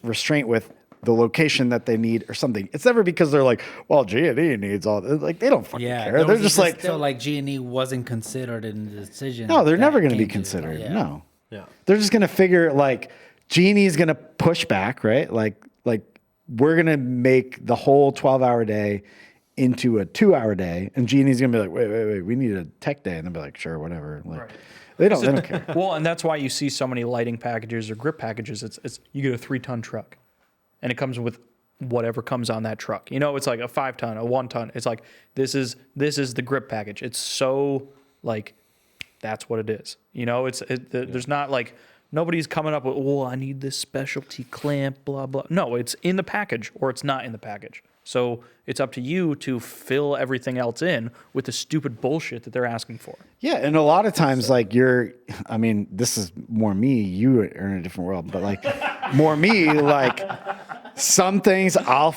restraint with the location that they need or something. It's never because they're like, well, G&E needs all this. Like, they don't fucking care. They're just like, still like G&E wasn't considered in the decision. No, they're never going to be considered. No. Yeah. They're just going to figure like G&E is going to push back, right? Like we're going to make the whole 12-hour day into a 2-hour day, and G&E is going to be like, wait, we need a tech day, and they'll be like, sure, whatever. Like, they don't care. Well, and that's why you see so many lighting packages or grip packages. It's you get a 3-ton truck. And it comes with whatever comes on that truck. You know, it's like a 5 ton, a 1 ton. It's like this is the grip package. It's so like that's what it is. You know, there's not like nobody's coming up with, oh, I need this specialty clamp, blah blah. No, it's in the package or it's not in the package. So it's up to you to fill everything else in with the stupid bullshit that they're asking for. Yeah, and a lot of times, like I mean, this is more me. You are in a different world, but like more me. Like some things, I'll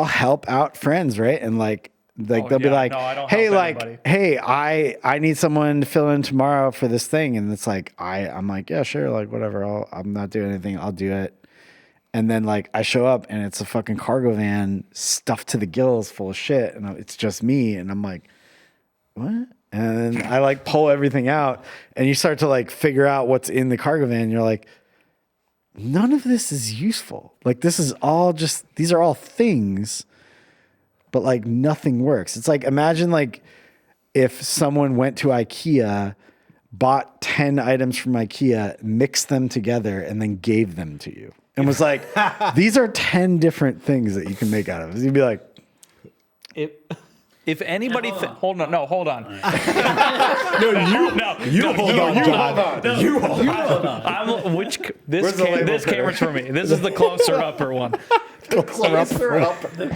help out friends, right? And like they'll be like, no, I don't hey, help like, anybody. hey, I need someone to fill in tomorrow for this thing, and it's like I'm like, yeah, sure, like whatever. I'm not doing anything. I'll do it. And then like I show up and it's a fucking cargo van stuffed to the gills full of shit, and it's just me, and I'm like, what? And I like pull everything out, and you start to like figure out what's in the cargo van. And you're like, none of this is useful. Like this is all just, these are all things, but like nothing works. It's like, imagine like if someone went to IKEA, bought 10 items from IKEA, mixed them together, and then gave them to you. And was like, these are 10 different things that you can make out of it. You'd be like, If anybody, hold on. No, you hold on, John. You hold on. This camera's for me. This is the closer upper one. Closer upper.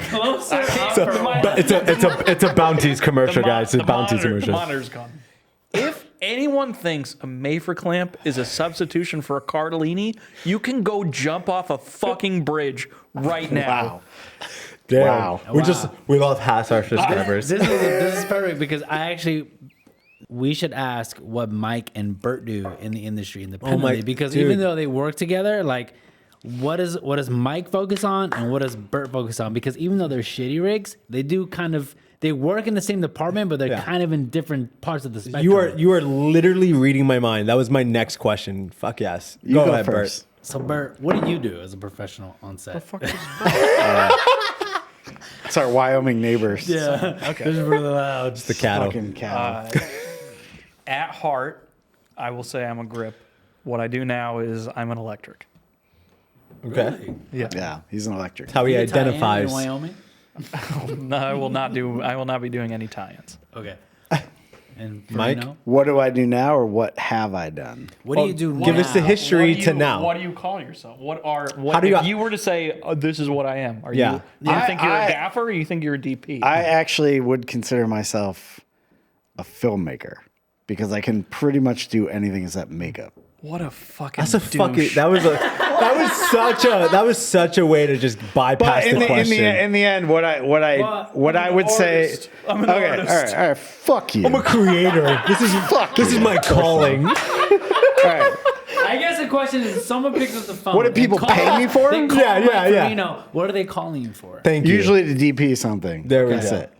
It's a Bounty's commercial, guys. It's a Bounty's commercial. The monitor's gone. If anyone thinks a Mayfair clamp is a substitution for a Cardellini, you can go jump off a fucking bridge right now. wow. Damn. Wow. We love half our subscribers. This is perfect because we should ask what Mike and Bert do in the industry independently, because dude. even though they work together, like what does Mike focus on and what does Bert focus on? Because even though they're ShittyRigs, they work in the same department, but they're kind of in different parts of the spectrum. You are literally reading my mind. That was my next question. Fuck yes. You go ahead, first. Bert. So Bert, what do you do as a professional on set? It's our Wyoming neighbors. Yeah. Okay. This is really loud. It's the cattle. Fucking cattle. At heart, I will say I'm a grip. What I do now is I'm an electric. Okay. Yeah, he's an electric. How he You tie in identifies. in Wyoming? No, I will not be doing any tie-ins. Okay. And Mike? Farino, What do I do now, or what have I done? what do you do now? Give us the history to now. What do you call yourself? How do if you- you were to say, this is what I am? Are Yeah. you think you're a gaffer or you think you're a DP? I actually would consider myself a filmmaker because I can pretty much do anything except makeup. What a fucking That's a douche. fucking. That was such a way to just bypass But the question. in the end, what I would say. I'm an Okay, artist. all right, fuck you. I'm a creator. This is my calling. All right. I guess the question is, someone picks up the phone. What do people and calls- pay me for? They call Yeah, Mike yeah. Farino. What are they calling you for? Thank you. Usually to DP something. There we That's go. it.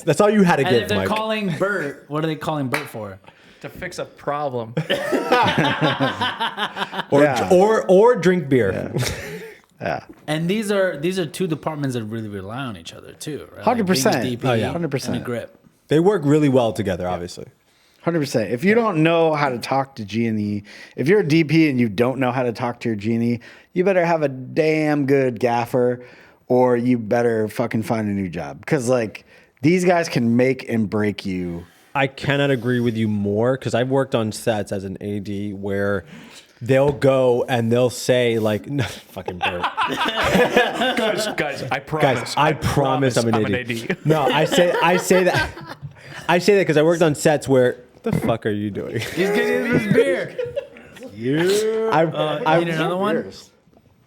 That's all you had to And give, if they're Mike. calling Bert, what are they calling Bert for? To fix a problem. Yeah. or drink beer. Yeah. And these are two departments that really rely on each other too. Right? 100%. Like being a DP Oh, yeah. 100%. and a grip. They work really well together, obviously. 100%. If you don't know how to talk to G&E, if you're a DP and you don't know how to talk to your G&E, you better have a damn good gaffer, or you better fucking find a new job. Because like these guys can make and break you. I cannot agree with you more because I've worked on sets as an AD where they'll go and they'll say like, no, fucking Bert. guys, I promise. Guys, I promise I'm an AD. AD. No, I say that. I say that because I worked on sets where the fuck are you doing? He's getting his beer. You Need another one?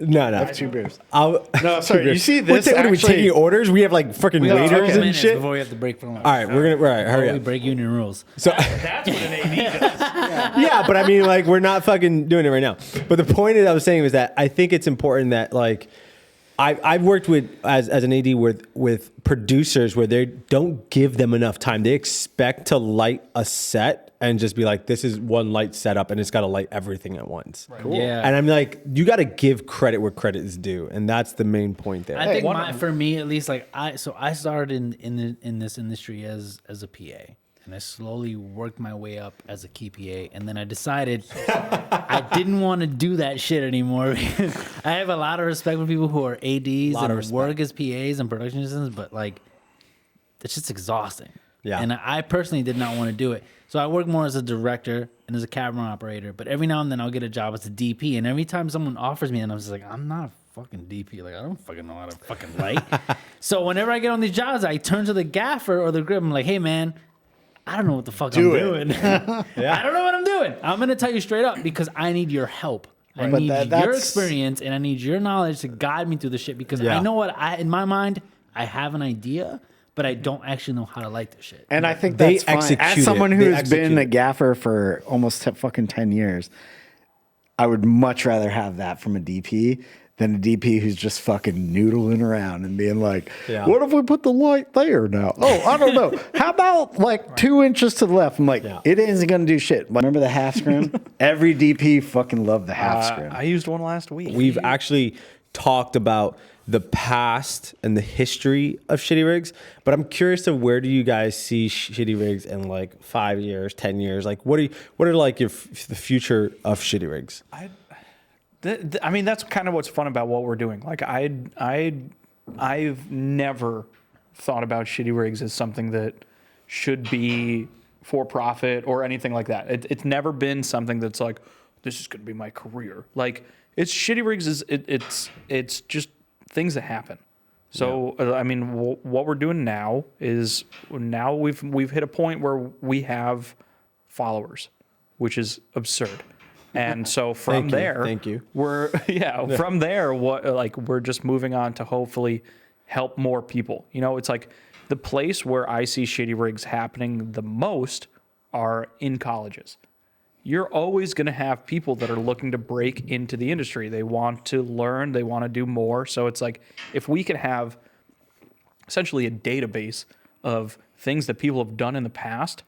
No. 2 beers. No, sorry, you see this What are we actually- taking orders? We have like freaking got waiters 10 and Minutes shit. before we have to break for lunch. All right, we're gonna hurry We up. break union rules. So That's what an AD does. yeah, but I mean, like, we're not fucking doing it right now. But the point that I was saying was that I think it's important that, like, I've worked with as an AD with producers where they don't give them enough time. They expect to light a set and just be like, this is one light setup and it's got to light everything at once. Right. Cool. Yeah. And I'm like, you got to give credit where credit is due, and that's the main point there. I think for me at least, like I started in this industry as a PA, and I slowly worked my way up as a key PA. And then I decided I didn't want to do that shit anymore. I have a lot of respect for people who are ADs and work as PAs and production assistants, but like, it's just exhausting. Yeah. And I personally did not want to do it. So I work more as a director and as a camera operator, but every now and then I'll get a job as a DP. And every time someone offers me, and I'm just like, I'm not a fucking DP. Like, I don't fucking know how to fucking light. So whenever I get on these jobs, I turn to the gaffer or the grip. I'm like, hey, man, I don't know what the fuck I'm doing. I don't know what I'm doing. I'm going to tell you straight up because I need your help. I need your experience and I need your knowledge to guide me through the shit because I know what in my mind, I have an idea, but I don't actually know how to light the shit. And I think that's fine. As someone who has been a gaffer for almost fucking 10 years, I would much rather have that from a DP than a DP who's just fucking noodling around and being like, what if we put the light there now? Oh, I don't know. How about like 2 inches to the left? I'm like, it isn't going to do shit. Remember the half scrim? Every DP fucking loved the half scrim. I used one last week. We've actually talked about the past and the history of ShittyRigs, but I'm curious to where do you guys see ShittyRigs in like 5 years, 10 years? Like, what are like the future of ShittyRigs? I mean, that's kind of what's fun about what we're doing. Like, I've never thought about ShittyRigs as something that should be for profit or anything like that. It's never been something that's like, this is going to be my career. Like, it's ShittyRigs it's just things that happen. So I mean, what we're doing now is we've hit a point where we have followers, which is absurd. And so from thank you. From there, we're just moving on to hopefully help more people. You know, it's like the place where I see ShittyRigs happening the most are in colleges. You're always going to have people that are looking to break into the industry. They want to learn, they want to do more. So it's like if we could have essentially a database of things that people have done in the past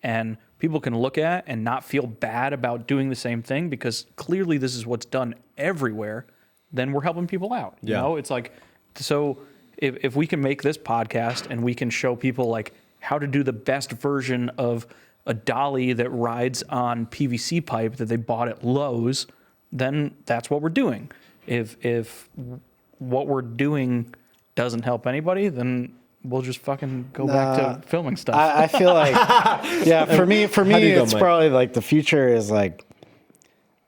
and people can look at and not feel bad about doing the same thing because clearly this is what's done everywhere, then we're helping people out. You know, it's like, so if we can make this podcast and we can show people like how to do the best version of a dolly that rides on PVC pipe that they bought at Lowe's, then that's what we're doing. If what we're doing doesn't help anybody, then we'll just fucking go back to filming stuff. I feel like, for me, it's probably like the future is like,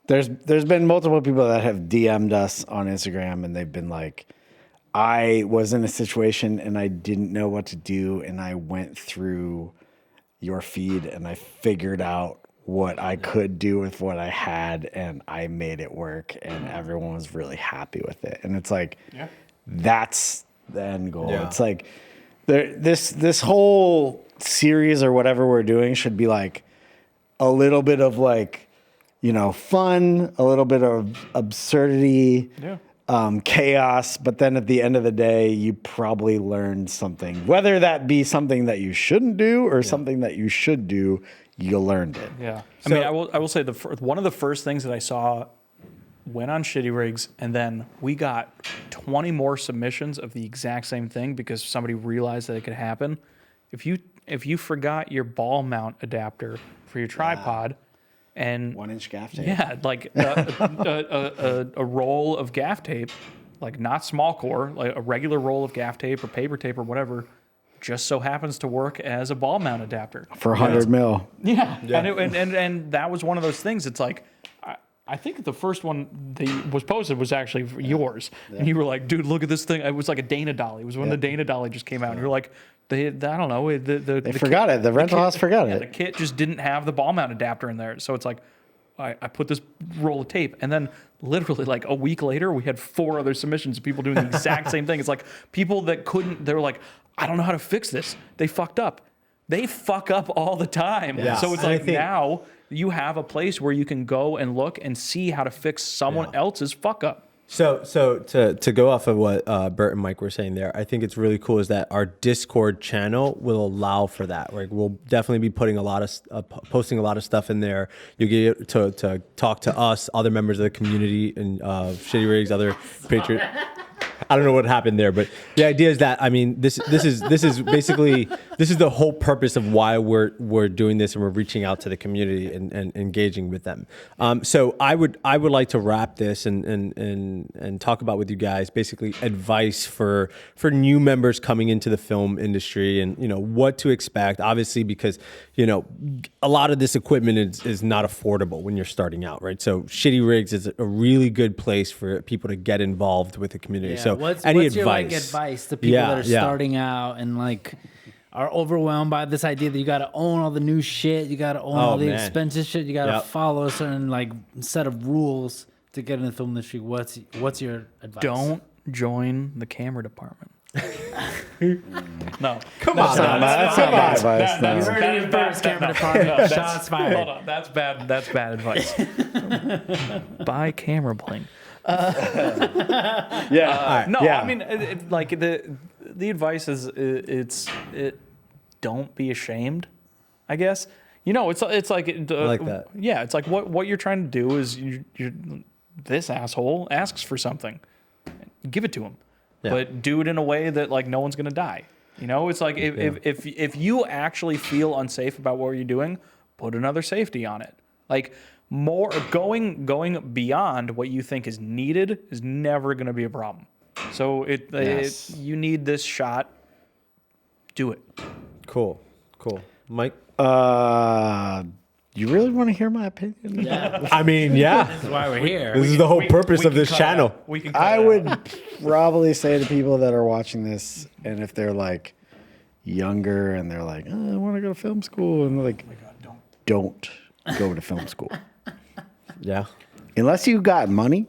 there's been multiple people that have DM'd us on Instagram and they've been like, I was in a situation and I didn't know what to do. And I went through your feed and I figured out what I could do with what I had and I made it work and everyone was really happy with it. And it's like, that's the end goal. It's like, this whole series or whatever we're doing should be like a little bit of like, you know, fun, a little bit of absurdity, chaos. But then at the end of the day, you probably learned something, whether that be something that you shouldn't do or something that you should do, you learned it. Yeah. I mean, I will say one of the first things that I saw went on ShittyRigs, and then we got 20 more submissions of the exact same thing because somebody realized that it could happen. If you forgot your ball mount adapter for your tripod and 1-inch gaff tape. Yeah, like a roll of gaff tape, like not small core, like a regular roll of gaff tape or paper tape or whatever, just so happens to work as a ball mount adapter. For 100 mil. Yeah. And that was one of those things. It's like, I think the first one that was posted was actually yours. Yeah. And you were like, dude, look at this thing. It was like a Dana Dolly. It was when the Dana Dolly just came out. And you're like, I don't know. They forgot it. The rental house forgot it. The kit just didn't have the ball mount adapter in there. So it's like, I put this roll of tape. And then literally like a week later, we had 4 other submissions of people doing the exact same thing. It's like people that they were like, I don't know how to fix this. They fucked up. They fuck up all the time. Yes. So it's like now you have a place where you can go and look and see how to fix someone else's fuck up. So to go off of what Bert and Mike were saying there, I think it's really cool is that our Discord channel will allow for that. Like we'll definitely be putting posting a lot of stuff in there. You get to talk to us, other members of the community, and ShittyRigs, other Patriot. I don't know what happened there, but the idea is that, I mean, this is basically, this is the whole purpose of why we're doing this, and we're reaching out to the community and engaging with them. So I would like to wrap this and talk about with you guys basically advice for new members coming into the film industry, and what to expect. Obviously, because a lot of this equipment is not affordable when you're starting out, right? So ShittyRigs is a really good place for people to get involved with the community. So what's any your advice? advice to people that are starting out and are overwhelmed by this idea that you got to own all the new shit, you got to own all the expensive shit, you got to follow a certain set of rules to get in the film industry? What's your advice? Don't join the camera department. No, Come on, That's not my advice. No. You heard it first, camera department. Shots fired. Hold on, that's bad. That's bad advice. Buy camera bling. No, I mean, the advice is don't be ashamed, I guess. It's like I like that. Yeah, it's like what you're trying to do is you're this asshole asks for something, give it to him, but do it in a way that no one's gonna die. It's like if you actually feel unsafe about what you're doing, put another safety on it. More going beyond what you think is needed is never going to be a problem. So you need this shot. Do it. Cool. Mike? You really want to hear my opinion? Yeah. I mean, yeah. This is why we're here. This is the whole purpose of this channel. I would probably say to people that are watching this, and if they're younger and they're like, I want to go to film school, and they're like, don't go to film school. Yeah. Unless you got money,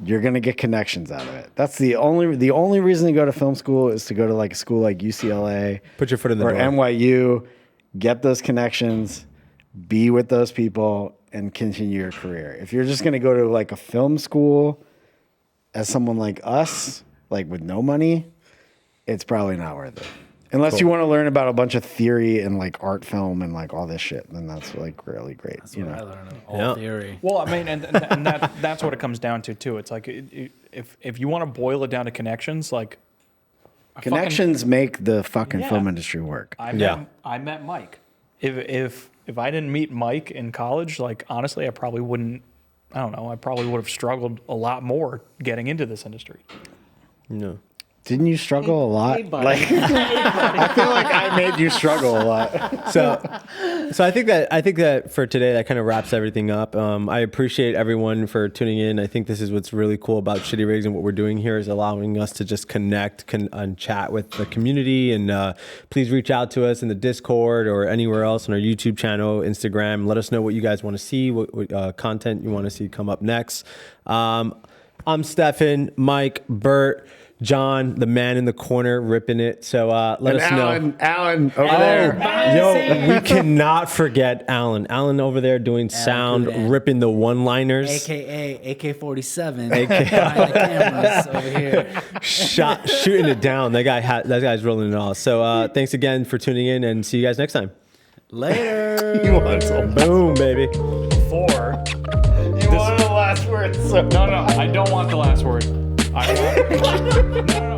you're gonna get connections out of it. That's the only reason to go to film school is to go to a school like UCLA, Put your foot in the or door. NYU, get those connections, be with those people, and continue your career. If you're just gonna go to a film school as someone like us, with no money, it's probably not worth it. Unless you want to learn about a bunch of theory and art film and all this shit, then that's really great. That's what I learned. All theory. Well, I mean, and that's what it comes down to too. It's if you want to boil it down to connections, Connections make the fucking film industry work. I met Mike. If I didn't meet Mike in college, honestly, I probably wouldn't. I don't know. I probably would have struggled a lot more getting into this industry. No. Didn't you struggle a lot? I feel like I made you struggle a lot. So I think that for today, that kind of wraps everything up. I appreciate everyone for tuning in. I think this is what's really cool about ShittyRigs, and what we're doing here is allowing us to just connect and chat with the community. And please reach out to us in the Discord or anywhere else on our YouTube channel, Instagram. Let us know what you guys want to see, what content you want to see come up next. I'm Stefan, Mike, Bert, John, the man in the corner, ripping it. So let us know. Alan over there. Yo, we cannot forget Alan. Alan over there doing sound, ripping the one-liners. AKA AK-47. Behind the cameras over here. Shooting it down. That guy's rolling it all. So thanks again for tuning in, and see you guys next time. Later. You want some? Boom, baby. You wanted the last word. No, I don't want the last word. I want, no.